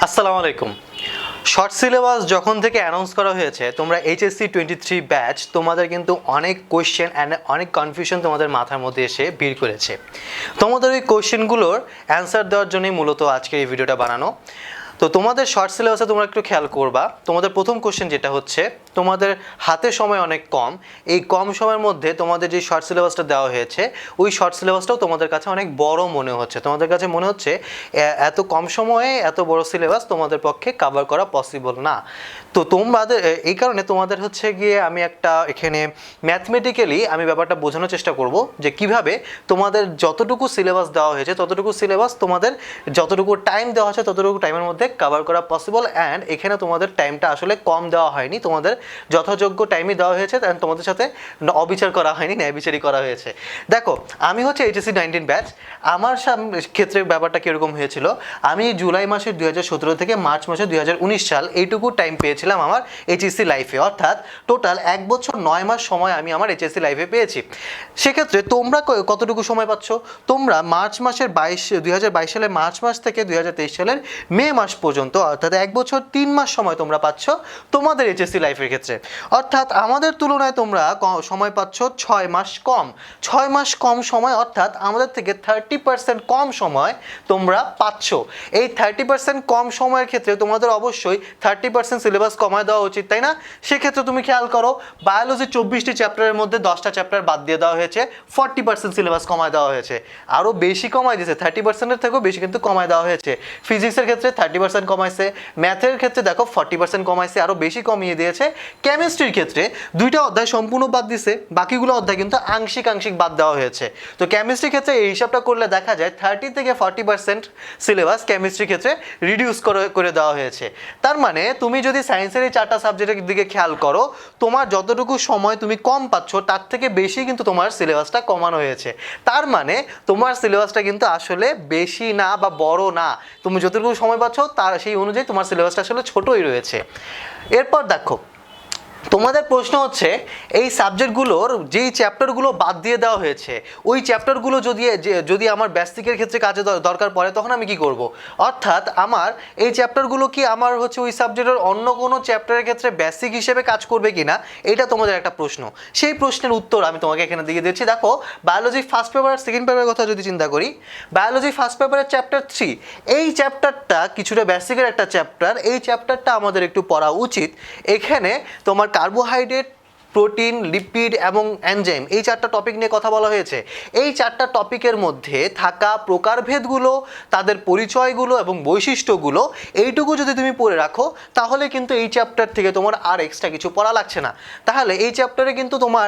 আসসালামু আলাইকুম। Short syllabus যখন থেকে অ্যানাউন্স করা হয়েছে, তোমরা এইচএসসি 23 ব্যাচ তোমাদের কিন্তু অনেক কোয়েশ্চেন অ্যান্ড অনেক কনফিউশন তোমাদের মাথার মধ্যে এসে ভিড় করেছে। তোমাদের ওই কোয়েশ্চেনগুলোর অ্যান্সার দেওয়ার জন্যই মূলত আজকের এই ভিডিওটা বানানো। তো তোমাদের শর্ট সিলেবাসে তোমরা একটু খেয়াল করবা, তোমাদের প্রথম কোশ্চেন যেটা হচ্ছে, তোমাদের হাতে সময় অনেক কম, এই কম সময়ের মধ্যে তোমাদের যে শর্ট সিলেবাসটা দেওয়া হয়েছে ওই শর্ট সিলেবাসটাও তোমাদের কাছে অনেক বড় মনে হচ্ছে। তোমাদের কাছে মনে হচ্ছে এত কম সময়ে এত বড় সিলেবাস তোমাদের পক্ষে কভার করা পসিবল না। তো তোমাদের এই কারণে তোমাদের হচ্ছে গিয়ে আমি একটা এখানে ম্যাথমেটিক্যালি আমি ব্যাপারটা বোঝানোর চেষ্টা করব যে কিভাবে তোমাদের যতটুকু সিলেবাস দেওয়া হয়েছে ততটুকু সিলেবাস তোমাদের যতটুকু টাইম দেওয়া হয়েছে ততটুকু টাইমের মধ্যে কভার করা পসিবল। অ্যান্ড এখানে তোমাদের টাইমটা আসলে কম দেওয়া হয়নি, তোমাদের যথাযোগ্য টাইমই দেওয়া হয়েছে, অ্যান্ড তোমাদের সাথে অবিচার করা হয়নি, ন্যায়বিচারই করা হয়েছে। দেখো, আমি হচ্ছে এইচএসসি 19 ব্যাচ। আমার ক্ষেত্রে ব্যাপারটা কীরকম হয়েছিল, আমি জুলাই মাসের 2017 থেকে মার্চ মাসের 2019 সাল এইটুকু টাইম পেয়েছিলাম আমার এইচএসসি লাইফে, অর্থাৎ টোটাল 1 বছর 9 মাস সময় আমি আমার এইচএসসি লাইফে পেয়েছি। সেক্ষেত্রে তোমরা কতটুকু সময় পাচ্ছ? তোমরা মার্চ মাসের 2022 সালের মার্চ মাস থেকে 2023 সালের মে মাস পর্যন্ত, অর্থাৎ 1 বছর 3 মাস সময় তোমরা পাচ্ছ তোমাদের এইচএসসি লাইফের ক্ষেত্রে। অর্থাৎ আমাদের তুলনায় তোমরা সময় পাচ্ছ 6 মাস কম। 6 মাস কম সময়, অর্থাৎ আমাদের থেকে 30% কম সময় তোমরা পাচ্ছ। এই 30% কম সময়ের ক্ষেত্রে তোমাদের অবশ্যই 30% সিলেবাস কমায় দেওয়া উচিত, তাই না? সেক্ষেত্রে তুমি খেয়াল করো, বায়োলজি 24টি চ্যাপ্টারের মধ্যে 10টা চ্যাপ্টার বাদ দিয়ে দেওয়া হয়েছে, 40% সিলেবাস কমায় দেওয়া হয়েছে। আরও বেশি কমায় দিয়েছে, 30%-এর থেকেও বেশি কিন্তু কমায় দেওয়া হয়েছে। ফিজিক্সের ক্ষেত্রে 30% কমাইছে, ম্যাথের ক্ষেত্রে দেখো 40% কমাইছে, আরও বেশি কমিয়ে দিয়েছে। কেমিস্ট্রির ক্ষেত্রে 2টা অধ্যায় সম্পূর্ণ বাদ দিছে, বাকিগুলো অধ্যায় কিন্তু আংশিক বাদ দেওয়া হয়েছে। তো কেমিস্ট্রির ক্ষেত্রে এই হিসাবটা করলে দেখা যায় 30 থেকে 40% সিলেবাস কেমিস্ট্রির ক্ষেত্রে রিডিউস করে দেওয়া হয়েছে। তার মানে তুমি যদি সায়েন্সের এই 4টা সাবজেক্টের দিকে খেয়াল করো, তোমার যতটুকু সময় তুমি কম পাচ্ছ তার থেকে বেশি কিন্তু তোমার সিলেবাসটা কমানো হয়েছে। তার মানে তোমার সিলেবাসটা কিন্তু আসলে বেশি না বা বড় না, তুমি যতটুকু সময় পাচ্ছ তার সেই অনুযায়ী তোমার সিলেবাসটা আসলে ছোটই রয়েছে। এরপর দেখো, তোমাদের প্রশ্ন হচ্ছে এই সাবজেক্টগুলোর যেই চ্যাপ্টারগুলো বাদ দিয়ে দেওয়া হয়েছে ওই চ্যাপ্টারগুলো যদি আমার বেসিকের ক্ষেত্রে কাজে দরকার পড়ে তখন আমি কি করব? অর্থাৎ আমার এই চ্যাপ্টারগুলো কি আমার হচ্ছে ওই সাবজেক্টের অন্য কোনো চ্যাপ্টারের ক্ষেত্রে বেসিক হিসেবে কাজ করবে কি না, এটা তোমাদের একটা প্রশ্ন। সেই প্রশ্নের উত্তর আমি তোমাকে এখানে দিয়ে দিচ্ছি। দেখো, বায়োলজি ফার্স্ট পেপার আর সেকেন্ড পেপারের কথা যদি চিন্তা করি, বায়োলজি ফার্স্ট পেপারের চ্যাপ্টার 3, এই চ্যাপ্টারটা কিছুটা বেসিকের একটা চ্যাপ্টার, এই চ্যাপ্টারটা আমাদের একটু পড়া উচিত। এখানে তোমার কার্বোহাইড্রেট, প্রোটিন, লিপিড এবং এনজাইম, এই 4টা টপিক নিয়ে কথা বলা হয়েছে। এই 4টা টপিকের মধ্যে থাকা প্রকারভেদগুলো, তাদের পরিচয়গুলো এবং বৈশিষ্ট্যগুলো এইটুকু যদি তুমি পড়ে রাখো তাহলে কিন্তু এই চ্যাপ্টার থেকে তোমার আর এক্সট্রা কিছু পড়া লাগছে না। তাহলে এই চ্যাপ্টারে কিন্তু তোমার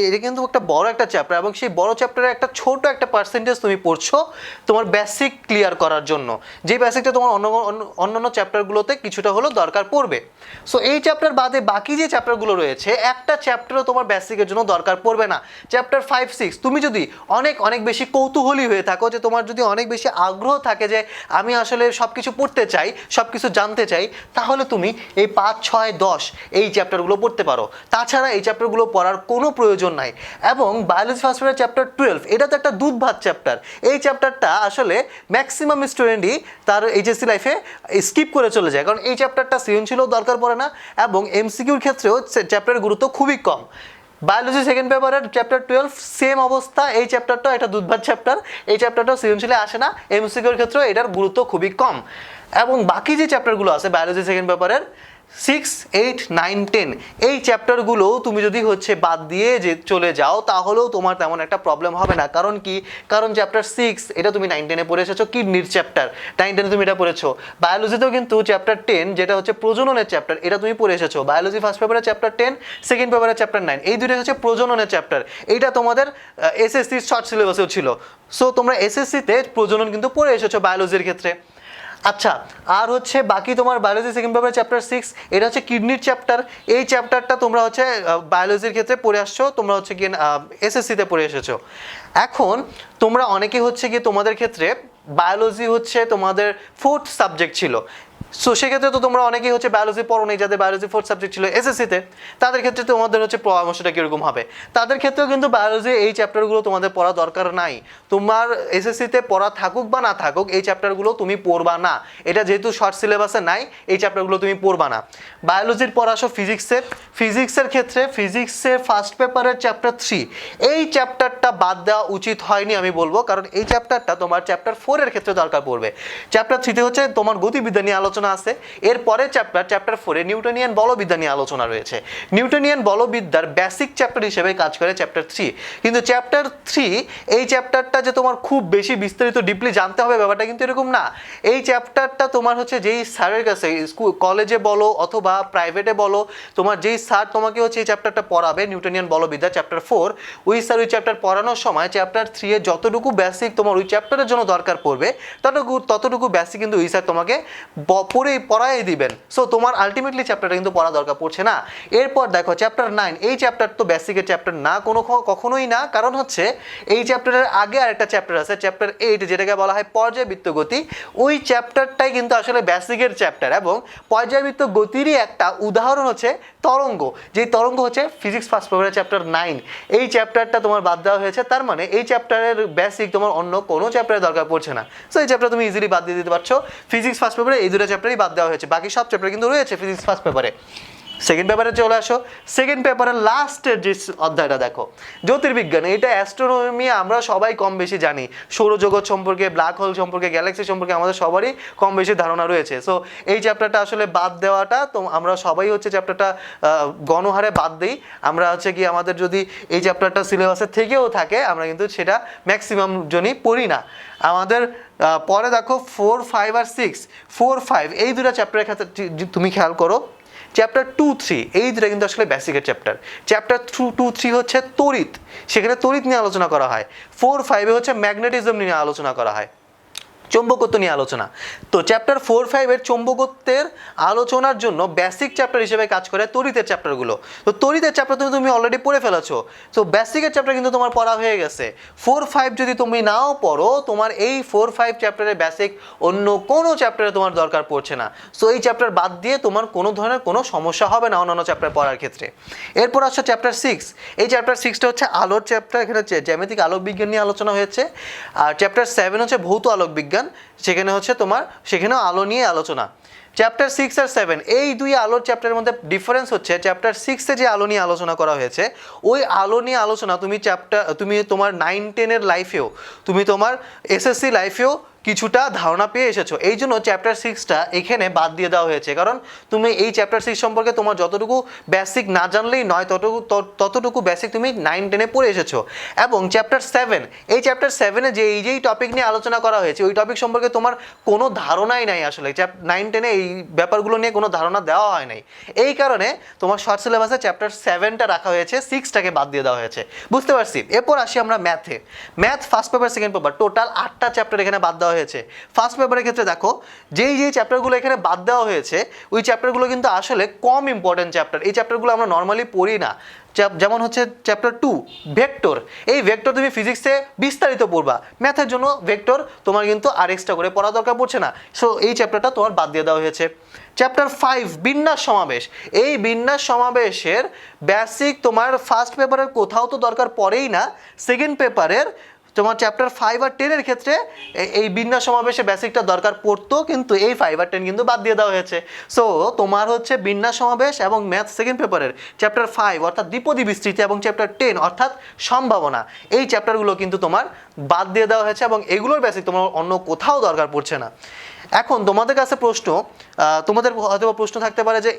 এটা কিন্তু একটা বড় একটা চ্যাপ্টার, এবং সেই বড় চ্যাপ্টারে একটা ছোট একটা পার্সেন্টেজ তুমি পড়ছো তোমার বেসিক ক্লিয়ার করার জন্য, যে বেসিকটা তোমার অন্যান্য চ্যাপ্টারগুলোতে কিছুটা হলেও দরকার পড়বে। সো এই চ্যাপ্টার বাদে বাকি যে চ্যাপ্টারগুলো রয়েছে একটা চ্যাপ্টারও তোমার বেসিকের জন্য দরকার পড়বে না। চ্যাপ্টার 5, 6 তুমি যদি অনেক বেশি কৌতূহলী হয়ে থাকো, যে তোমার যদি অনেক বেশি আগ্রহ থাকে যে আমি আসলে সব কিছু পড়তে চাই, সব কিছু জানতে চাই, তাহলে তুমি এই 5, 6, 10 এই চ্যাপ্টারগুলো পড়তে পারো। তাছাড়া এই চ্যাপ্টারগুলো পড়ার কোনো প্রয়োজন নাই। এবং বায়োলজি ফার্স্ট পেপারের চ্যাপ্টার 12, এটা তো একটা দুধ ভাত চ্যাপ্টার। এই চ্যাপ্টারটা আসলে ম্যাক্সিমাম স্টুডেন্টই তার এইচএসসি লাইফে স্কিপ করে চলে যায়, কারণ এই চ্যাপ্টারটা সৃজনশীলও দরকার পড়ে না এবং এমসিকিউর ক্ষেত্রেও চ্যাপ্টারের গুরুত্ব খুবই কম। বায়োলজি সেকেন্ড পেপারের চ্যাপ্টার 12 সেম অবস্থা, এই চ্যাপ্টারটা একটা দুধভাত চ্যাপ্টার, এই চ্যাপ্টারটাও সৃজনশীলে আসে না, এমসিকিউর ক্ষেত্রেও এটার গুরুত্ব খুবই কম। এবং বাকি যে চ্যাপ্টারগুলো আছে বায়োলজি সেকেন্ড পেপারের 6, 8, 9, 10 এই চ্যাপ্টারগুলো তুমি যদি হচ্ছে বাদ দিয়ে চলে যাও তাহলেও তোমার তেমন একটা প্রবলেম হবে না। কারণ কি? কারণ চ্যাপ্টার 6 এটা তুমি 9, 10-এ পড়ে এসেছো, কিডনির চ্যাপ্টার 9, 10-এ তুমি এটা পড়েছো। বায়োলজিতেও কিন্তু চ্যাপ্টার 10 যেটা হচ্ছে প্রজননের চ্যাপ্টার, এটা তুমি পড়ে এসেছো। বায়োলজি ফার্স্ট পেপারের চ্যাপ্টার 10, সেকেন্ড পেপারের চ্যাপ্টার 9, এই দুটো হচ্ছে প্রজননের চ্যাপ্টার। এইটা তোমাদের এসএসসির শর্ট সিলেবাসেও ছিল। সো তোমরা এসএসসিতে প্রজনন কিন্তু পড়ে এসেছো বায়োলজির ক্ষেত্রে। আচ্ছা, আর হচ্ছে বাকি তোমার বায়োলজি সেকেন্ড পেপার চ্যাপ্টার 6, এটা হচ্ছে কিডনির চ্যাপ্টার। এই চ্যাপ্টারটা তোমরা হচ্ছে বায়োলজির ক্ষেত্রে পড়ে আসছো, তোমরা হচ্ছে গিয়ে এসএসসিতে পড়ে এসেছো। এখন তোমরা অনেকে হচ্ছে গিয়ে তোমাদের ক্ষেত্রে বায়োলজি হচ্ছে তোমাদের 4th সাবজেক্ট ছিল, সো সেক্ষেত্রে তো তোমরা অনেকেই হচ্ছে বায়োলজি পড়ো নাই, যাদের বায়োলজি 4th সাবজেক্ট ছিল এসএসসিতে, তাদের ক্ষেত্রে তোমাদের হচ্ছে পরামর্শটা কীরকম হবে? তাদের ক্ষেত্রেও কিন্তু বায়োলজি এই চ্যাপ্টারগুলো তোমাদের পড়া দরকার নাই। তোমার এসএসসিতে পড়া থাকুক বা না থাকুক, এই চ্যাপ্টারগুলো তুমি পড়বা না। এটা যেহেতু শর্ট সিলেবাসে নাই, এই চ্যাপ্টারগুলো তুমি পড়বা না। বায়োলজির পর আসো ফিজিক্সের ক্ষেত্রে ফিজিক্সের ফার্স্ট পেপারের চ্যাপ্টার 3, এই চ্যাপ্টারটা বাদ দেওয়া উচিত হয়নি আমি বলবো, কারণ এই চ্যাপ্টারটা তোমার চ্যাপ্টার 4 এর ক্ষেত্রে দরকার পড়বে। চ্যাপ্টার 3 তে হচ্ছে তোমার গতিবিদ্যা নিয়ে আলোচনা আছে, এরপরে চ্যাপ্টার 4 এ নিউটনিয়ান বলবিদ্যা নিয়ে আলোচনা রয়েছে। নিউটনিয়ান বলবিদ্যার বেসিক চ্যাপ্টার হিসেবে কাজ করে চ্যাপ্টার 3, কিন্তু চ্যাপ্টার 3 এই চ্যাপ্টারটা যে তোমার খুব বেশি বিস্তারিত ডিপলি জানতে হবে ব্যাপারটা কিন্তু এরকম না। এই চ্যাপ্টারটা তোমার হচ্ছে যেই স্যারের কাছে, স্কুল কলেজে বলো অথবা প্রাইভেটে বলো, তোমার যেই স্যার তোমাকে হচ্ছে এই চ্যাপ্টারটা পড়াবে নিউটনিয়ান বলবিদ্যা চ্যাপ্টার 4, ওই স্যার ওই চ্যাপ্টার পড়ানোর সময় চ্যাপ্টার 3 এ যতটুকু বেসিক তোমার ওই চ্যাপ্টারের জন্য দরকার পড়বে ততটুকু বেসিক কিন্তু ওই স্যার তোমাকে পড়াই দিবেন। সো তোমার আলটিমেটলি চ্যাপ্টারটা কিন্তু পড়া দরকার পড়ছে না। এরপর দেখো চ্যাপ্টার 9, এই চ্যাপ্টার তো বেসিকের চ্যাপ্টার না, কখনোই না, কারণ হচ্ছে এই চ্যাপ্টারের আগে আরেকটা চ্যাপ্টার আছে চ্যাপ্টার 8, যেটাকে বলা হয় পর্যায়বৃত্ত গতি। ওই চ্যাপ্টারটাই কিন্তু আসলে বেসিকের চ্যাপ্টার, এবং পর্যায়বৃত্ত গতিরই একটা উদাহরণ হচ্ছে তরঙ্গ, যেই তরঙ্গ হচ্ছে ফিজিক্স ফার্স্ট পেপারের চ্যাপ্টার 9। এই চ্যাপ্টারটা তোমার বাদ দেওয়া হয়েছে, তার মানে এই চ্যাপ্টারের বেসিক তোমার অন্য কোনো চ্যাপ্টারে দরকার পড়ছে না। সো এই চ্যাপ্টার তুমি ইজিলি বাদ দিয়ে দিতে পারছো। ফিজিক্স ফার্স্ট পেপারে এই দুটো চ্যাপ্টারই বাদ দেওয়া হয়েছে, বাকি সব চ্যাপ্টার কিন্তু রয়েছে ফিজিক্স ফার্স্ট পেপারে। সেকেন্ড পেপারে চলে আসো। সেকেন্ড পেপারের লাস্টের যে অধ্যায়টা দেখো, জ্যোতির্বিজ্ঞান। এটা অ্যাস্ট্রোনমি আমরা সবাই কম বেশি জানি, সৌরজগৎ সম্পর্কে, ব্ল্যাক হোল সম্পর্কে, গ্যালাক্সি সম্পর্কে আমাদের সবারই কম বেশি ধারণা রয়েছে। সো এই চ্যাপ্টারটা আসলে বাদ দেওয়াটা তো আমরা সবাই হচ্ছে চ্যাপ্টারটা গণহারে বাদ দিই। আমরা হচ্ছে কি আমাদের যদি এই চ্যাপ্টারটা সিলেবাসের থেকেও থাকে, আমরা কিন্তু সেটা ম্যাক্সিমাম জনই পড়ি না। আমাদের পরে দেখো 4, 5 আর 6, 4, 5 এই দুটো চ্যাপ্টারের ক্ষেত্রে তুমি খেয়াল করো। চ্যাপ্টার 2, 3 এই দুটো কিন্তু আসলে বেসিকের চ্যাপ্টার। চ্যাপ্টার 2, 3 হচ্ছে তড়িৎ, সেখানে তড়িৎ নিয়ে আলোচনা করা হয়। 4, 5 হচ্ছে ম্যাগনেটিজম নিয়ে আলোচনা করা হয়, চৌম্বকত্ব নিয়ে আলোচনা। তো চ্যাপ্টার 4, 5 এর চৌম্বকত্বের আলোচনার জন্য বেসিক চ্যাপ্টার হিসেবে কাজ করে তড়িতের চ্যাপ্টারগুলো। তো তড়িতের চ্যাপ্টার তুমি অলরেডি পড়ে ফেলেছো, তো বেসিকের চ্যাপ্টার কিন্তু তোমার পড়া হয়ে গেছে। 4, 5 যদি তুমি নাও পড়ো, তোমার এই 4, 5 চ্যাপ্টারের বেসিক অন্য কোনো চ্যাপ্টারে তোমার দরকার পড়ছে না। সো এই চ্যাপ্টার বাদ দিয়ে তোমার কোনো ধরনের কোনো সমস্যা হবে না অন্যান্য চ্যাপ্টার পড়ার ক্ষেত্রে। এরপর আসছে চ্যাপ্টার 6, এই চ্যাপ্টার 6টা হচ্ছে আলোর চ্যাপ্টার, এখানে জ্যামিতিক আলোক বিজ্ঞান নিয়ে আলোচনা হয়েছে। আর চ্যাপ্টার 7 হচ্ছে ভৌত আলোক বিজ্ঞান, সেখানে হচ্ছে তোমার সেখানেও আলো নিয়ে আলোচনা। চ্যাপ্টার 6 আর 7 এই দুই আলোর চ্যাপ্টারের মধ্যে ডিফারেন্স হচ্ছে, চ্যাপ্টার 6 এ যে আলো নিয়ে আলোচনা করা হয়েছে, ওই আলো নিয়ে আলোচনা তুমি তোমার 9-10 এর লাইফেও, তুমি তোমার এসএসসি লাইফেও কিছুটা ধারণা পেয়ে এসেছো। এই জন্য চ্যাপ্টার 6টা এখানে বাদ দিয়ে দেওয়া হয়েছে, কারণ তুমি এই চ্যাপ্টার 6 সম্পর্কে তোমার যতটুকু বেসিক না জানলেই নয়, ততটুকু বেসিক তুমি 9-10 পড়ে এসেছো। এবং চ্যাপ্টার 7, এই চ্যাপ্টার 7-এ যেই টপিক নিয়ে আলোচনা করা হয়েছে, ওই টপিক সম্পর্কে তোমার কোনো ধারণাই নাই আসলে। 9-10 এই ব্যাপারগুলো নিয়ে কোনো ধারণা দেওয়া হয় নাই, এই কারণে তোমার শর্ট সিলেবাসে চ্যাপ্টার 7টা রাখা হয়েছে, 6টাকে বাদ দিয়ে দেওয়া হয়েছে। বুঝতে পারছি। এরপর আসি আমরা ম্যাথে। Math first paper, second paper, total 8টা চ্যাপ্টার এখানে বাদ দেওয়া হয়েছে। ফার্স্ট পেপারের ক্ষেত্রে দেখো, যেই চ্যাপ্টারগুলো এখানে বাদ দেওয়া হয়েছে, ওই চ্যাপ্টারগুলো কিন্তু আসলে কম ইম্পর্টেন্ট চ্যাপ্টার। এই চ্যাপ্টারগুলো আমরা নর্মালি পড়ি না। যেমন হচ্ছে চ্যাপ্টার 2 ভেক্টর, এই ভেক্টর তুমি ফিজিক্সে বিস্তারিত পড়বা, ম্যাথের জন্য ভেক্টর তোমার কিন্তু আর এক্সট্রা করে পড়া দরকার পড়ছে না। সো এই চ্যাপ্টারটা তোমার বাদ দিয়ে দেওয়া হয়েছে। চ্যাপ্টার 5 বিন্যাস সমাবেশ, এই বিন্যাস সমাবেশের বেসিক তোমার ফার্স্ট পেপারের কোথাও তো দরকার পড়েই না, সেকেন্ড পেপারের তোমার চ্যাপ্টার 5 আর 10 এর ক্ষেত্রে এই বিন্যাস সমাবেশে বেসিকটা দরকার পড়তো, কিন্তু এই 5 আর 10 কিন্তু বাদ দিয়ে দেওয়া হয়েছে। সো তোমার হচ্ছে বিন্যাস সমাবেশ এবং ম্যাথ সেকেন্ড পেপারের চ্যাপ্টার 5 অর্থাৎ দ্বিপদী বিস্তৃতি এবং চ্যাপ্টার 10 অর্থাৎ সম্ভাবনা, এই চ্যাপ্টারগুলো কিন্তু তোমার বাদ দিয়ে দেওয়া হয়েছে, এবং এগুলোর বেসিক তোমার অন্য কোথাও দরকার পড়ছে না। এখন তোমাদের কাছে প্রশ্ন, তোমাদের হয়তো প্রশ্ন থাকতে পারে যে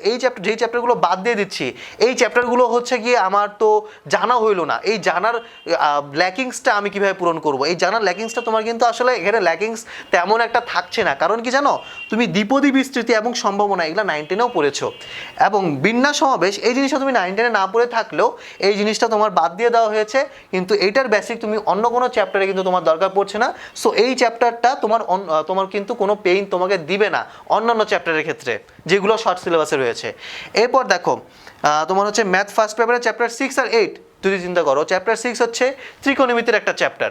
যেই চ্যাপ্টারগুলো বাদ দিয়ে দিচ্ছি, এই চ্যাপ্টারগুলো হচ্ছে গিয়ে আমার তো জানা হইলো না, এই জানার ল্যাকিংসটা আমি কিভাবে পূরণ করব? এই জানার ল্যাকিংসটা তোমার কিন্তু আসলে এখানে ল্যাকিংস তেমন একটা থাকছে না, কারণ কি জানো, তুমি দ্বিপদী বিস্তৃতি এবং সম্ভাবনা এগুলো 9-10-এও পড়েছো, এবং বিন্যাস সমাবেশ এই জিনিসটা তুমি 9-10-এ না পড়ে থাকলেও এই জিনিসটা তোমার বাদ দিয়ে দেওয়া হয়েছে, কিন্তু এইটার বেসিক তুমি অন্য কোনো চ্যাপ্টারে কিন্তু তোমার দরকার পড়ছে না। সো এই চ্যাপ্টারটা তোমার কিন্তু কোনো পেইন তোমাকে দিবে না অন্যান্য চ্যাপ্টারের ক্ষেত্রে যেগুলো শর্ট সিলেবাসে রয়েছে। এরপর দেখো তোমার হচ্ছে ম্যাথ ফার্স্ট পেপারে চ্যাপ্টার 6 আর 8 যদি চিন্তা করো, চ্যাপ্টার 6 হচ্ছে ত্রিকোণমিতির একটা চ্যাপ্টার।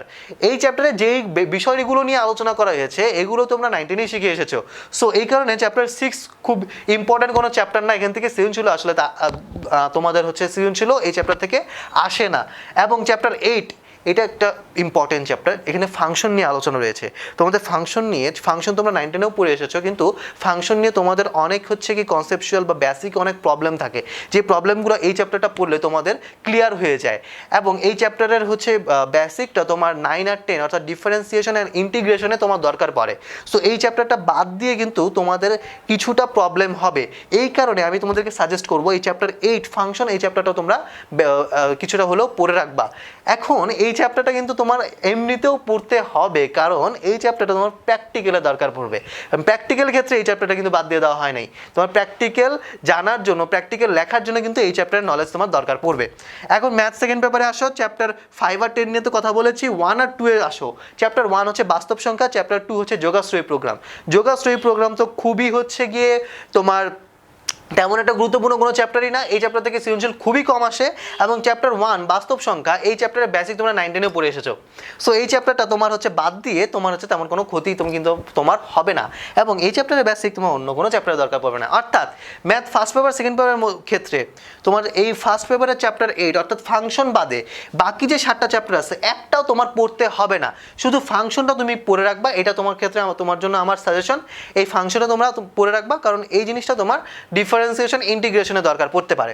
এই চ্যাপ্টারে যেই বিষয়গুলো নিয়ে আলোচনা করা হয়েছে এগুলো তোমরা 19-এই শিখে এসেছো। সো এই কারণে চ্যাপ্টার 6 খুব ইম্পর্টেন্ট কোনো চ্যাপ্টার না, এখান থেকে সৃজনশীল আসলে তোমাদের হচ্ছে সৃজনশীল এই চ্যাপ্টার থেকে আসে না। এবং চ্যাপ্টার 8 এটা একটা ইম্পর্টেন্ট চ্যাপ্টার, এখানে ফাংশন নিয়ে আলোচনা রয়েছে। তোমাদের ফাংশন তোমরা 19-এও পড়ে এসেছো, কিন্তু ফাংশন নিয়ে তোমাদের অনেক হচ্ছে কি কনসেপচুয়াল বা বেসিক অনেক প্রবলেম থাকে, যে প্রবলেমগুলো এই চ্যাপ্টারটা পড়লে তোমাদের ক্লিয়ার হয়ে যায়। এবং এই চ্যাপ্টারের হচ্ছে বেসিকটা তোমার 9 আর 10 অর্থাৎ ডিফারেন্সিয়েশন অ্যান্ড ইন্টিগ্রেশনে তোমার দরকার পড়ে। সো এই চ্যাপ্টারটা বাদ দিয়ে কিন্তু তোমাদের কিছুটা প্রবলেম হবে। এই কারণে আমি তোমাদেরকে সাজেস্ট করবো এই চ্যাপ্টার 8 ফাংশন, এই চ্যাপ্টারটা তোমরা কিছুটা হলেও পড়ে রাখবা। এখন এই চ্যাপ্টারটা কিন্তু তোমার এমনিতেও পড়তে হবে, কারণ এই চ্যাপ্টারটা তোমার প্র্যাকটিক্যালে দরকার পড়বে। প্র্যাকটিক্যাল ক্ষেত্রে এই চ্যাপ্টারটা কিন্তু বাদ দিয়ে দেওয়া হয় নাই, তোমার প্র্যাকটিক্যাল জানার জন্য, প্র্যাকটিক্যাল লেখার জন্য কিন্তু এই চ্যাপ্টারের নলেজ তোমার দরকার পড়বে। এখন ম্যাথ সেকেন্ড পেপারে আসো, চ্যাপ্টার 5 আর 10 নিয়ে তো কথা বলেছি, 1 আর 2 এ আসো। চ্যাপ্টার 1 হচ্ছে বাস্তব সংখ্যা, চ্যাপ্টার 2 হচ্ছে যোগাশ্রয়ী প্রোগ্রাম। যোগাশ্রয়ী প্রোগ্রাম তো খুবই হচ্ছে গিয়ে তোমার তেমন একটা গুরুত্বপূর্ণ কোনো চ্যাপ্টারই না, এই চ্যাপ্টার থেকে সৃজনশীল খুবই কম আসে। এবং চ্যাপ্টার 1 বাস্তব সংখ্যা, এই চ্যাপ্টারের বেসিক তোমরা 19-এও পড়ে এসেছো। সো এই চ্যাপ্টারটা তোমার হচ্ছে বাদ দিয়ে তোমার হচ্ছে তেমন কোনো ক্ষতি কিন্তু তোমার হবে না, এবং এই চ্যাপ্টারের বেসিক তোমার অন্য কোনো চ্যাপ্টারের দরকার পড়বে না। অর্থাৎ ম্যাথ ফার্স্ট পেপার সেকেন্ড পেপারের ক্ষেত্রে তোমার এই ফার্স্ট পেপারের চ্যাপ্টার 8 অর্থাৎ ফাংশন বাদে বাকি যে 7টা চ্যাপ্টার আছে একটাও তোমার পড়তে হবে না, শুধু ফাংশনটা তুমি পড়ে রাখবা। এটা তোমার ক্ষেত্রে তোমার জন্য আমার সাজেশন, এই ফাংশনটা তোমরা পড়ে রাখবা, কারণ এই জিনিসটা তোমার ডিফারেন্সিয়েশন ইন্টিগ্রেশনে দরকার পড়তে পারে।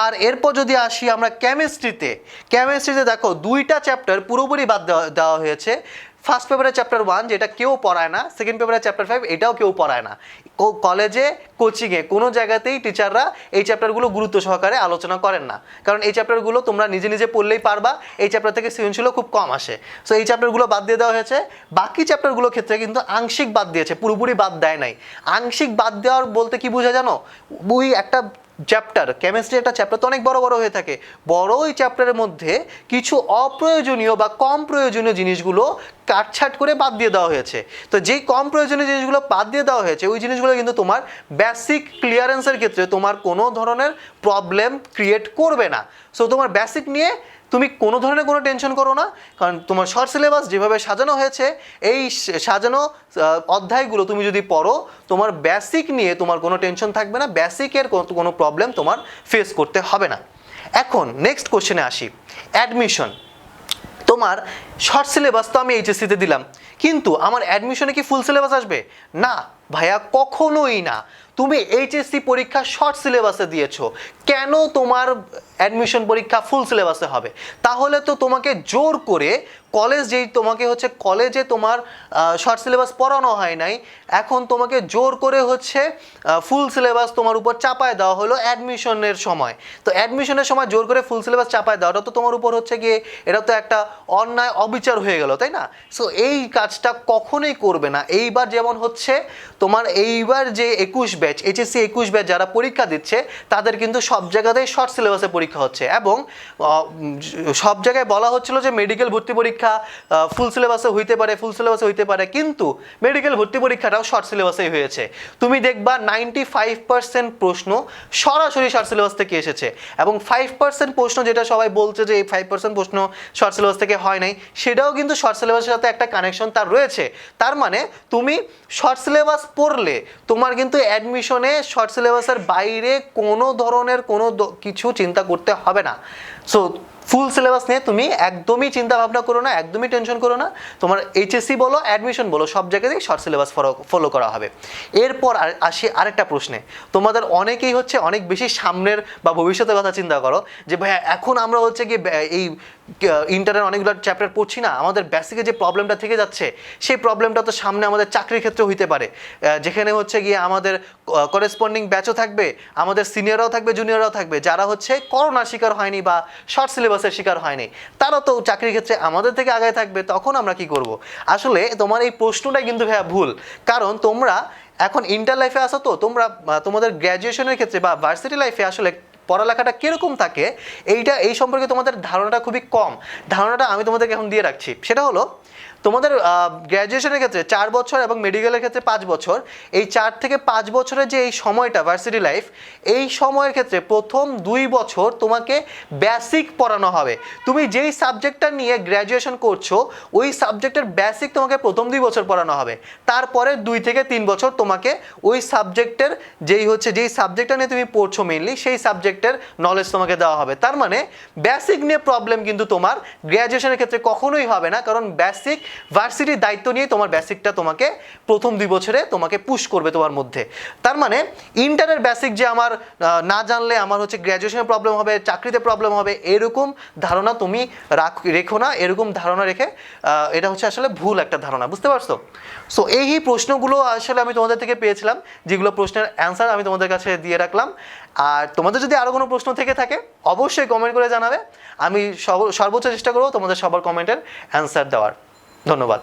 আর এরপর যদি আসি আমরা কেমিস্ট্রিতে দেখো 2টা চ্যাপ্টার পুরোপুরি বাদ দেওয়া হয়েছে। ফার্স্ট পেপারের চ্যাপ্টার 1 যেটা কেউ পড়ায় না, সেকেন্ড পেপারের চ্যাপ্টার 5 এটাও কেউ পড়ায় না। কলেজে কোচিংয়ে কোনো জায়গাতেই টিচাররা এই চ্যাপ্টারগুলো গুরুত্ব সহকারে আলোচনা করেন না, কারণ এই চ্যাপ্টারগুলো তোমরা নিজে নিজে পড়লেই পারবা, এই চ্যাপ্টার থেকে সৃজনশীলও খুব কম আসে। সো এই চ্যাপ্টারগুলো বাদ দিয়ে দেওয়া হয়েছে। বাকি চ্যাপ্টারগুলোর ক্ষেত্রে কিন্তু আংশিক বাদ দিয়েছে, পুরোপুরি বাদ দেয় নাই। আংশিক বাদ দেওয়ার বলতে কি বোঝা জানো, ওই একটা চ্যাপ্টার কেমিস্ট্রি একটা চ্যাপ্টার তো অনেক বড় বড় হয়ে থাকে, বড় ওই চ্যাপ্টারের মধ্যে কিছু অপ্রয়োজনীয় বা কম প্রয়োজনীয় জিনিসগুলো কাটছাট করে বাদ দিয়ে দেওয়া হয়েছে। তো যেই কম প্রয়োজনীয় জিনিসগুলো বাদ দিয়ে দেওয়া হয়েছে ওই জিনিসগুলো কিন্তু তোমার বেসিক ক্লিয়ারেন্সের ক্ষেত্রে তোমার কোনো ধরনের প্রবলেম ক্রিয়েট করবে না। সো তোমার বেসিক নিয়ে তুমি কোনো ধরনের কোনো টেনশন করো না, কারণ তোমার শর্ট সিলেবাস যেভাবে সাজানো হয়েছে এই সাজানো অধ্যায়গুলো তুমি যদি পড়ো তোমার বেসিক নিয়ে তোমার কোনো টেনশন থাকবে না, বেসিকের কোনো প্রবলেম তোমার ফেস করতে হবে না। এখন নেক্সট কোশ্চেনে আসি, অ্যাডমিশন। তোমার শর্ট সিলেবাস তো আমি এইচএসসিতে দিলাম, কিন্তু আমার অ্যাডমিশনে কি ফুল সিলেবাস আসবে? না ভাইয়া, কখনোই না। তুমি এইচএসসি পরীক্ষা শর্ট সিলেবাসে দিয়েছো, কেন তোমার অ্যাডমিশন পরীক্ষা ফুল সিলেবাসে হবে? তাহলে তো তোমাকে জোর করে কলেজ, যেই তোমাকে হচ্ছে কলেজে তোমার শর্ট সিলেবাস পড়ানো হয় নাই, এখন তোমাকে জোর করে হচ্ছে ফুল সিলেবাস তোমার উপর চাপায় দেওয়া হলো অ্যাডমিশনের সময়। তো অ্যাডমিশনের সময় জোর করে ফুল সিলেবাস চাপায় দেওয়াটা তো তোমার উপর হচ্ছে গিয়ে এটা তো একটা অন্যায় অবিচার হয়ে গেল, তাই না? সো এই কাজটা কখনোই করবে না। এইবার যেমন হচ্ছে তোমার এইবার যে 21 ব্যাচ এইচএসসি 21 ব্যাচ যারা পরীক্ষা দিচ্ছে তাদের কিন্তু সব জায়গাতেই শর্ট সিলেবাসে পরীক্ষা হচ্ছে, এবং সব জায়গায় বলা হচ্ছিল যে মেডিকেল ভর্তি পরীক্ষা ফুল সিলেবাসে হইতে পারে, কিন্তু মেডিকেল ভর্তি পরীক্ষাটাও শর্ট সিলেবাসেই হয়েছে। তুমি দেখবা 95% প্রশ্ন সরাসরি শর্ট সিলেবাস থেকে এসেছে, এবং 5% প্রশ্ন যেটা সবাই বলছে যে এই 5% প্রশ্ন শর্ট সিলেবাস থেকে হয় নাই, সেটাও কিন্তু শর্ট সিলেবাসের সাথে একটা কানেকশন তার রয়েছে। তার মানে তুমি শর্ট সিলেবাস পড়লে তোমার কিন্তু অ্যাডমিশনে শর্ট সিলেবাসের বাইরে কোনো ধরনের কোনো কিছু চিন্তা করতে হবে না। সো ফুল সিলেবাস নিয়ে তুমি একদমই চিন্তা ভাবনা করো না, একদমই টেনশন করো না। তোমার এইচএসসি বলো, অ্যাডমিশন বলো, সব জায়গাতেই শর্ট সিলেবাস ফলো করা হবে। এরপর আসি আরেকটা প্রশ্নে। তোমাদের অনেকেই হচ্ছে অনেক বেশি সামনের বা ভবিষ্যতের কথা চিন্তা করো যে ভাইয়া এখন আমরা হচ্ছে কি এই ইন্টারের অনেকগুলো চ্যাপ্টার পড়ছি না, আমাদের বেসিকে যে প্রবলেমটা থেকে যাচ্ছে সেই প্রবলেমটা তো সামনে আমাদের চাকরির ক্ষেত্রে হইতে পারে, যেখানে হচ্ছে গিয়ে আমাদের করেসপন্ডিং ব্যাচও থাকবে, আমাদের সিনিয়ররাও থাকবে, জুনিয়ররাও থাকবে, যারা হচ্ছে করোনার শিকার হয়নি বা শর্ট সিলেবাসের শিকার হয়নি, তারা তো চাকরির ক্ষেত্রে আমাদের থেকে আগায় থাকবে। তখন আমরা কি করব? আসলে তোমার এই প্রশ্নটাই কিন্তু ভাইয়া ভুল, কারণ তোমরা এখন ইন্টার লাইফে আসো, তো তোমরা তোমাদের গ্র্যাজুয়েশনের ক্ষেত্রে বা ভার্সিটি লাইফে আসলে পড়ালেখাটা কীরকম থাকে এই সম্পর্কে তোমাদের ধারণাটা খুবই কম। ধারণাটা আমি তোমাদেরকে এখন দিয়ে রাখছি। সেটা হলো তোমাদের গ্র্যাজুয়েশনের ক্ষেত্রে 4 বছর এবং মেডিকেলের ক্ষেত্রে 5 বছর, এই 4 থেকে 5 বছরের যে এই সময়টা ভার্সিটি লাইফ, এই সময়ের ক্ষেত্রে প্রথম 2 বছর তোমাকে বেসিক পড়ানো হবে। তুমি যেই সাবজেক্টটা নিয়ে গ্র্যাজুয়েশন করছো ওই সাবজেক্টের বেসিক তোমাকে প্রথম 2 বছর পড়ানো হবে। তারপরে 2 থেকে 3 বছর তোমাকে ওই সাবজেক্টের যেই সাবজেক্টটা নিয়ে তুমি পড়ছো মেইনলি সেই সাবজেক্টের নলেজ তোমাকে দেওয়া হবে। তার মানে বেসিক নিয়ে প্রবলেম কিন্তু তোমার গ্র্যাজুয়েশনের ক্ষেত্রে কখনোই হবে না, কারণ বেসিক ভার্সিটির দায়িত্ব নিয়ে তোমার বেসিকটা তোমাকে প্রথম 2 বছরে তোমাকে পুশ করবে তোমার মধ্যে। তার মানে ইন্টারের বেসিক যে আমার না জানলে আমার হচ্ছে গ্র্যাজুয়েশনে প্রবলেম হবে, চাকরিতে প্রবলেম হবে, এরকম ধারণা তুমি রেখো না। এরকম ধারণা রেখে এটা হচ্ছে আসলে ভুল একটা ধারণা, বুঝতে পারছো? সো এই প্রশ্নগুলো আসলে আমি তোমাদের থেকে পেয়েছিলাম, যেগুলো প্রশ্নের অ্যান্সার আমি তোমাদের কাছে দিয়ে রাখলাম। আর তোমাদের যদি আরও কোনো প্রশ্ন থেকে থাকে অবশ্যই কমেন্ট করে জানাবে, আমি সর্বোচ্চ চেষ্টা করবো তোমাদের সবার কমেন্টের অ্যান্সার দেওয়ার। ধন্যবাদ।